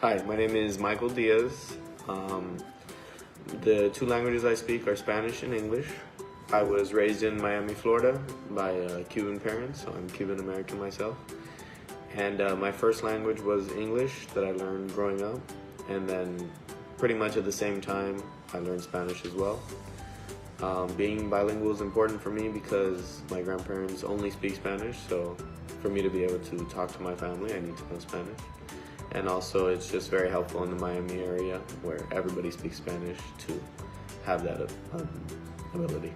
Hi, my name is Michael Diaz. The two languages I speak are Spanish and English. I was raised in Miami, Florida by Cuban parents, so I'm Cuban American myself. And my first language was English that I learned growing up. And then pretty much at the same time, I learned Spanish as well. Being bilingual is important for me because my grandparents only speak Spanish, so for me to be able to talk to my family, I need to know Spanish. And also it's just very helpful in the Miami area where everybody speaks Spanish to have that ability.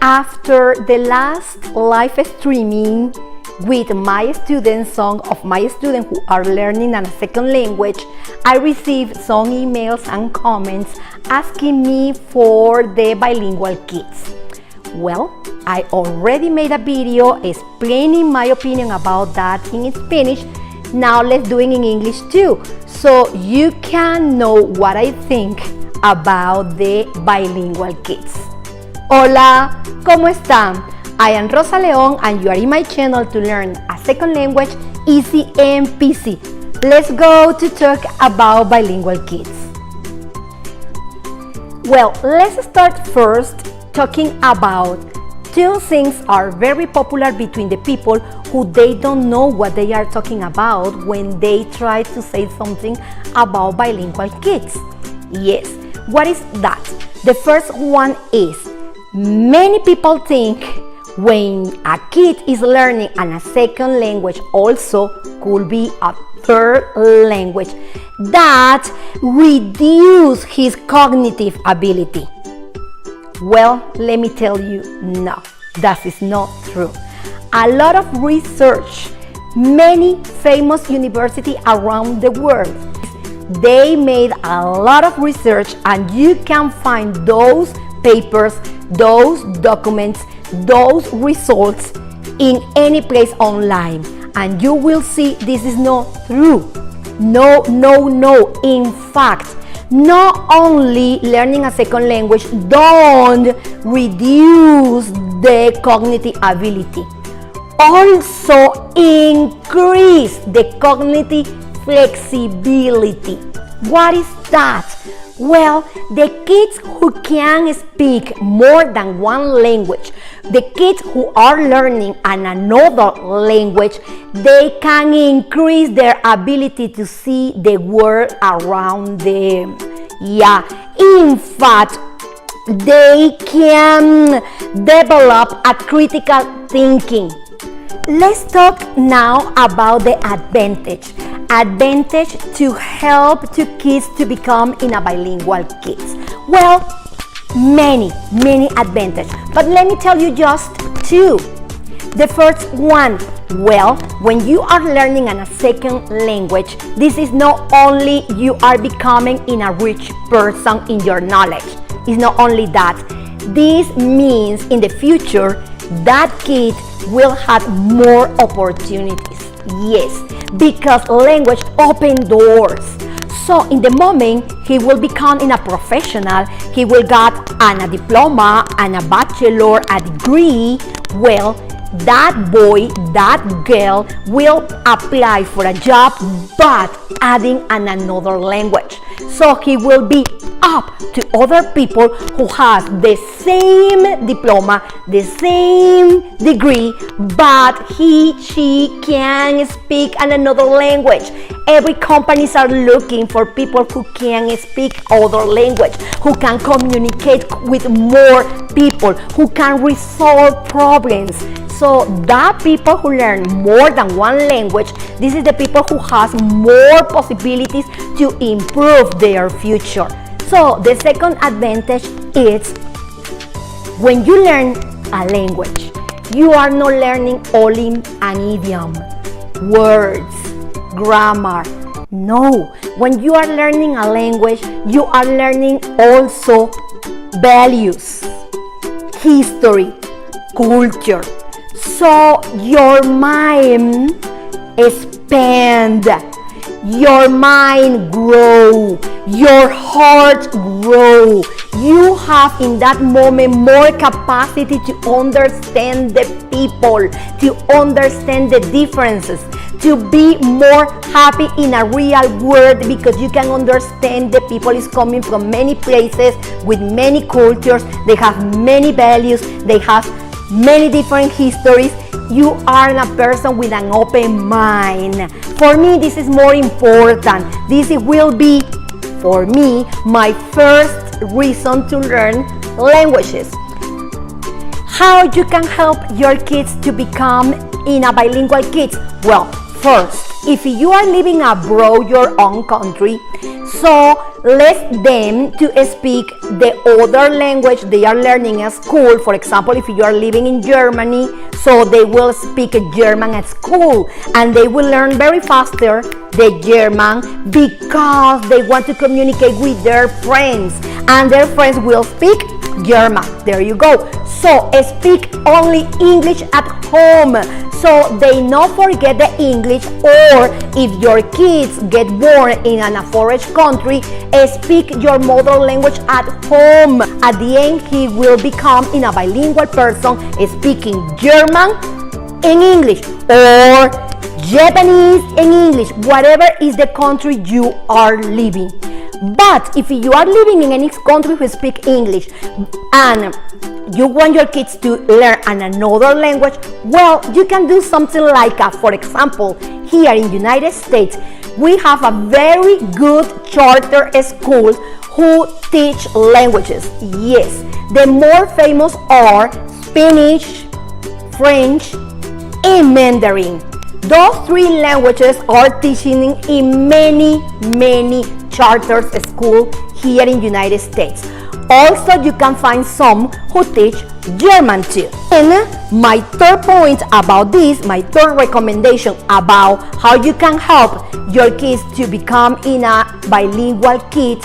After the last live streaming with my students, some of my students who are learning a second language, I received some emails and comments asking me for the bilingual kids. Well, I already made a video explaining my opinion about that in Spanish. Now let's do it in English too, so you can know what I think about the bilingual kids. Hola, ¿cómo están? I am Rosa León and you are in my channel to learn a second language easy and peasy. Let's go to talk about bilingual kids. Well, let's start first talking about two things are very popular between the people who they don't know what they are talking about when they try to say something about bilingual kids. Yes, what is that? The first one is many people think when a kid is learning a second language, also could be a third language, that reduce his cognitive ability. Well, let me tell you, no, that is not true. A lot of research, many famous universities around the world, they made a lot of research and you can find those papers, those documents, those results in any place online, and you will see this is not true. No. In fact, not only learning a second language don't reduce the cognitive ability, also increase the cognitive flexibility. What is that? Well, the kids who can speak more than one language, the kids who are learning another language, they can increase their ability to see the world around them. Yeah, in fact, they can develop a critical thinking. Let's talk now about the advantage to help two kids to become in a bilingual kids. Well, many advantages, but let me tell you just two. The first one, well, when you are learning a second language, this is not only you are becoming in a rich person in your knowledge. It's not only that. This means in the future that kid will have more opportunities. Yes, because language opens doors. So in the moment he will become in a professional, he will get a diploma and a bachelor, a degree. Well, that boy, that girl will apply for a job, but adding another language. So he will be up to other people who has the same diploma, the same degree, but she can speak another language. Every companies are looking for people who can speak other language, who can communicate with more people, who can resolve problems. So that people who learn more than one language, this is the people who has more possibilities to improve their future. So the second advantage is when you learn a language, you are not learning only an idiom, words, grammar. No, when you are learning a language, you are learning also values, history, culture. So your mind expand, your mind grow, your heart grow, You have in that moment more capacity to understand the people, to understand the differences, to be more happy in a real world, because you can understand the people is coming from many places with many cultures. They have many values, they have many different histories. You are a person with an open mind. For me, this is more important. This will be, for me, my first reason to learn languages. How you can help your kids to become in a bilingual kids? Well, first, if you are living abroad your own country, so let them to speak the other language they are learning at school. For example, if you are living in Germany, so they will speak German at school, and they will learn very faster the German because they want to communicate with their friends, and their friends will speak German. There you go. So speak only English at home, so they not forget the English. Or if your kids get born in a foreign country, speak your mother language at home. At the end, he will become in a bilingual person, speaking German in English or Japanese in English, whatever is the country you are living. But if you are living in any country who speak English and you want your kids to learn another language, well, you can do something like, for example, here in the United States, we have a very good charter school who teach languages. Yes, the more famous are Spanish, French, and Mandarin. Those three languages are teaching in many charter schools here in the United States. Also, you can find some who teach German too. And my third point about this, my third recommendation about how you can help your kids to become in a bilingual kid,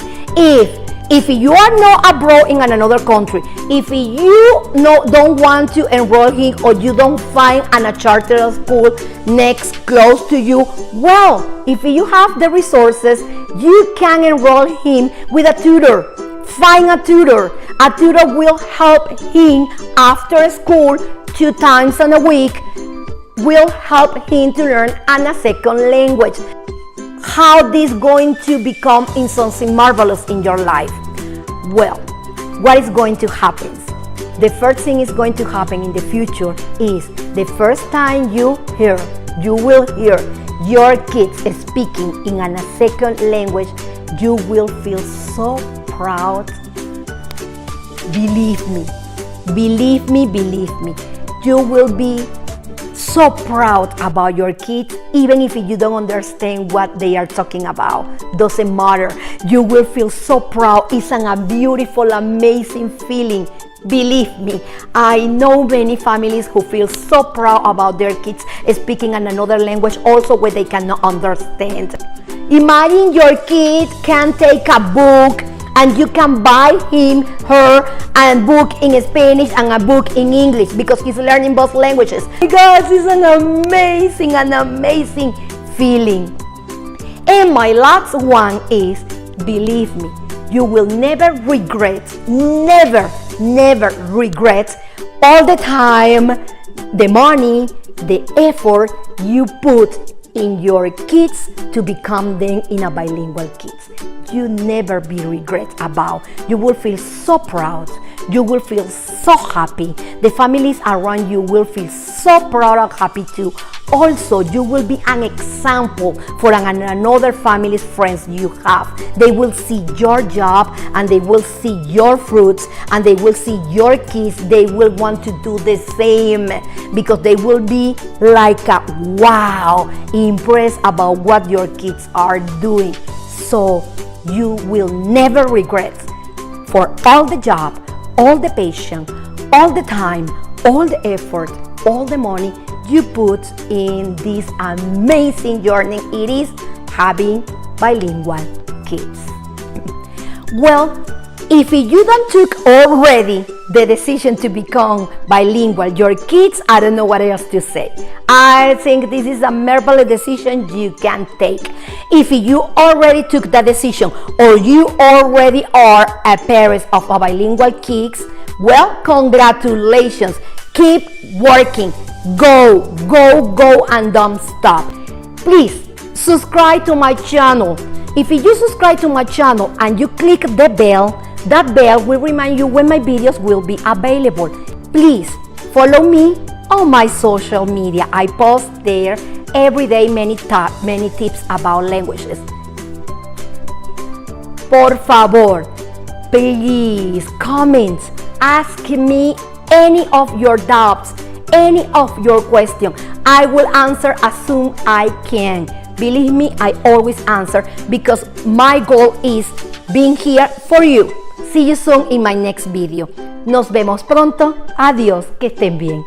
if you are not abroad in another country, if you don't want to enroll him, or you don't find a charter school next close to you, well, if you have the resources, you can enroll him with a tutor. Find a tutor. A tutor will help him after school 2 times in a week, will help him to learn a second language. How this going to become in something marvelous in your life? Well, what is going to happen? The first thing is going to happen in the future is the first time you will hear your kids speaking in a second language, you will feel so proud. Believe me. You will be so proud about your kids, even if you don't understand what they are talking about. Doesn't matter. You will feel so proud. It's a beautiful, amazing feeling. Believe me, I know many families who feel so proud about their kids speaking in another language, also where they cannot understand. Imagine your kid can take a book and you can buy him, her, a book in Spanish and a book in English because he's learning both languages. Because it's an amazing feeling. And my last one is, believe me, you will never regret all the time, the money, the effort you put in your kids to become them in a bilingual kids. You never be regret about. You will feel so proud. You will feel so happy. The families around you will feel so proud and happy too. Also, you will be an example for another family's friends you have. They will see your job and they will see your fruits and they will see your kids. They will want to do the same because they will be like, wow, impressed about what your kids are doing. So you will never regret for all the job, all the patience, all the time, all the effort, all the money you put in this amazing journey it is having bilingual kids. Well, if you don't took already the decision to become bilingual, your kids, I don't know what else to say. I think this is a marvelous decision you can take. If you already took that decision or you already are a parent of a bilingual kids, well, congratulations. Keep working. Go, go, go, and don't stop. Please subscribe to my channel. If you subscribe to my channel and you click the bell, that bell will remind you when my videos will be available. Please follow me on my social media. I post there every day many tips about languages. Por favor, please comment, ask me any of your doubts, any of your questions. I will answer as soon I can. Believe me, I always answer because my goal is being here for you. See you soon in my next video. Nos vemos pronto. Adiós, que estén bien.